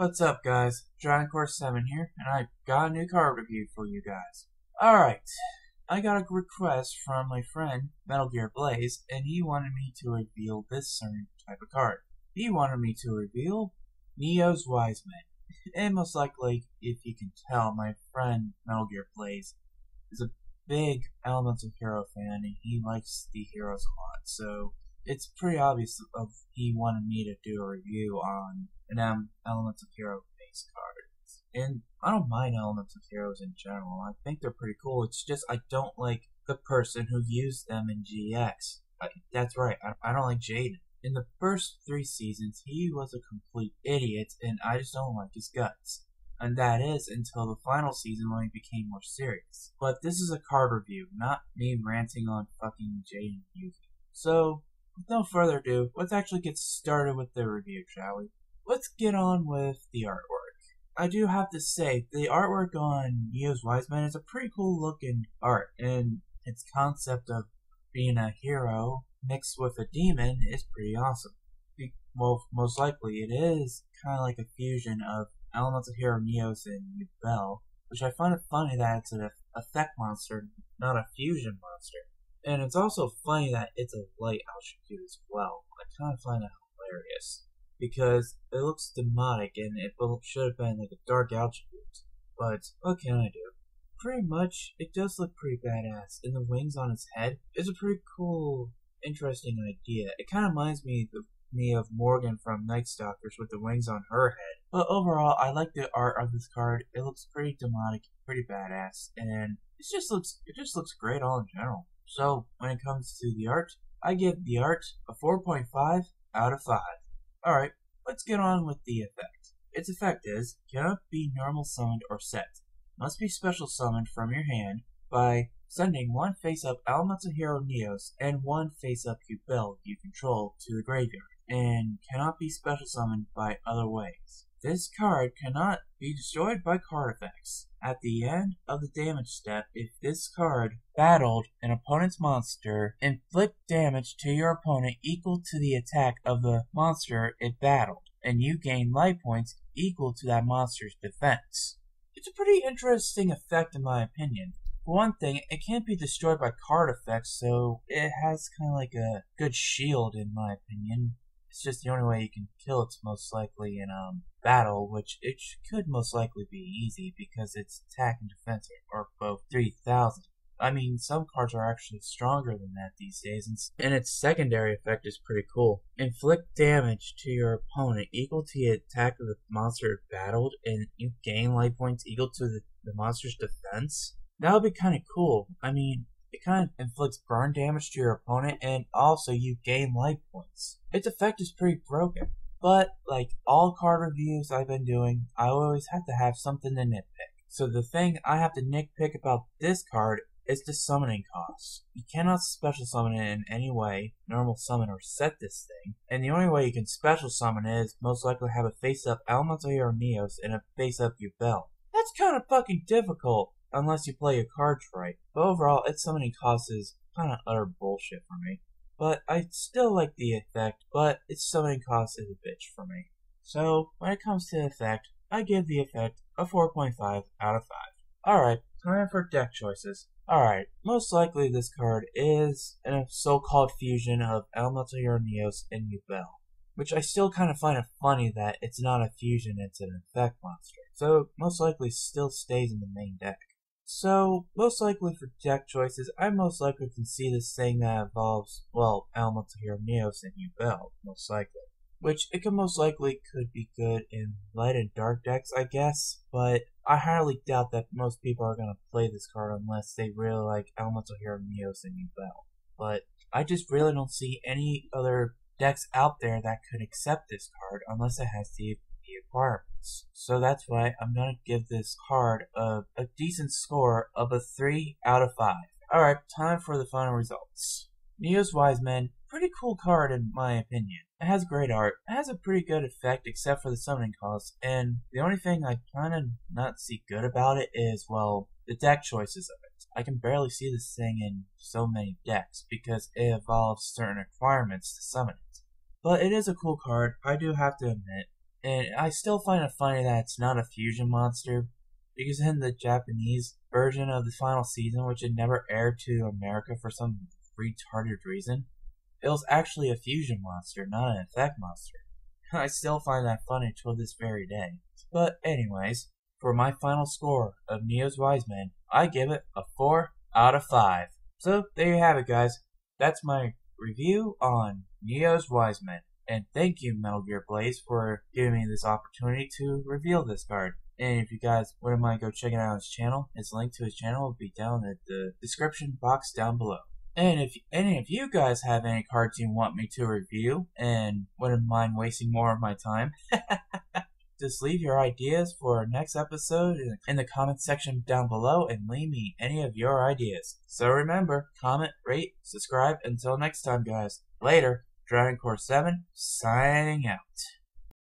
What's up, guys? Dragon Course 7 here, and I got a new card review for you guys. Alright, I got a request from my friend MetalGearBlaze, and he wanted me to reveal this certain type of card. He wanted me to reveal Neo's Wiseman. And most likely, if you can tell, my friend MetalGearBlaze is a big Elemental Hero fan, and he likes the heroes a lot, so it's pretty obvious of he wanted me to do a review on an Elemental Hero base card. And I don't mind Elemental Heroes in general. I think they're pretty cool. It's just I don't like the person who used them in GX. That's right, I don't like Jaden. In the first 3 seasons, he was a complete idiot, and I just don't like his guts. And that is until the final season when he became more serious. But this is a card review, not me ranting on fucking Jaden Yuki. So, with no further ado, let's actually get started with the review, shall we? Let's get on with the artwork. I do have to say, the artwork on Neo's Wiseman is a pretty cool looking art, and its concept of being a hero mixed with a demon is pretty awesome. Well, most likely it is kind of like a fusion of Elemental Hero Neos and Bell, which I find it funny that it's an effect monster, not a fusion monster. And it's also funny that it's a light attribute as well. I kind of find that hilarious, because it looks demonic and it should have been like a dark attribute. But what can I do? Pretty much, it does look pretty badass, and the wings on its head is a pretty cool, interesting idea. It kind of reminds me of Morgan from Night Stalkers with the wings on her head. But overall, I like the art of this card. It looks pretty demonic, pretty badass, and it just looks great all in general. So, when it comes to the art, I give the art a 4.5 out of 5. Alright, let's get on with the effect. Its effect is, cannot be normal summoned or set. Must be special summoned from your hand by sending 1 face-up Elemental Hero Neos and 1 face-up Bell you control to the graveyard, and cannot be special summoned by other ways. This card cannot be destroyed by card effects. At the end of the damage step, if this card battled an opponent's monster, inflict damage to your opponent equal to the attack of the monster it battled, and you gain life points equal to that monster's defense. It's a pretty interesting effect in my opinion. For one thing, it can't be destroyed by card effects, so it has kind of like a good shield in my opinion. It's just the only way you can kill it most likely in battle, which it could most likely be easy because its attack and defense are both 3,000. I mean, some cards are actually stronger than that these days, and its secondary effect is pretty cool. Inflict damage to your opponent equal to the attack of the monster it battled, and you gain life points equal to the monster's defense? That would be kind of cool. I mean, it kind of inflicts burn damage to your opponent, and also you gain life points. Its effect is pretty broken, but like all card reviews I've been doing, I always have to have something to nitpick. So the thing I have to nitpick about this card is the summoning cost. You cannot special summon it in any way, normal summon or set this thing, and the only way you can special summon it is most likely have a face-up Elemental Hero Neos and a face-up Bell. That's kind of fucking difficult, unless you play your cards right. But overall, its summoning cost is kind of utter bullshit for me. But I still like the effect, but its summoning cost is a bitch for me. So, when it comes to effect, I give the effect a 4.5 out of 5. Alright, time for deck choices. Alright, most likely this card is a so-called fusion of Elemental Hero Neos and Bell, which I still kind of find it funny that it's not a fusion, it's an effect monster. So, most likely still stays in the main deck. So, most likely for deck choices, I most likely can see this thing that involves, well, Elemental Hero Neos and Bell, most likely. Which, it could most likely could be good in light and dark decks, I guess, but I highly doubt that most people are going to play this card unless they really like Elemental Hero Neos and Bell. But, I just really don't see any other decks out there that could accept this card unless it has the requirements. So that's why I'm gonna give this card a decent score of a 3 out of 5. Alright, time for the final results. Neo's Wiseman, pretty cool card in my opinion. It has great art, it has a pretty good effect except for the summoning cost, and the only thing I kinda not see good about it is, well, the deck choices of it. I can barely see this thing in so many decks because it involves certain requirements to summon it. But it is a cool card, I do have to admit. And I still find it funny that it's not a fusion monster, because in the Japanese version of the final season, which had never aired to America for some retarded reason, it was actually a fusion monster, not an effect monster. I still find that funny till this very day. But anyways, for my final score of Neo's Wiseman, I give it a 4 out of 5. So there you have it, guys. That's my review on Neo's Wiseman. And thank you, MetalGearBlaze, for giving me this opportunity to reveal this card. And if you guys wouldn't mind go checking out his channel, his link to his channel will be down at the description box down below. And if any of you guys have any cards you want me to review and wouldn't mind wasting more of my time, just leave your ideas for our next episode in the comment section down below and leave me any of your ideas. So remember, comment, rate, subscribe. Until next time, guys. Later. Dragon Core 7 signing out.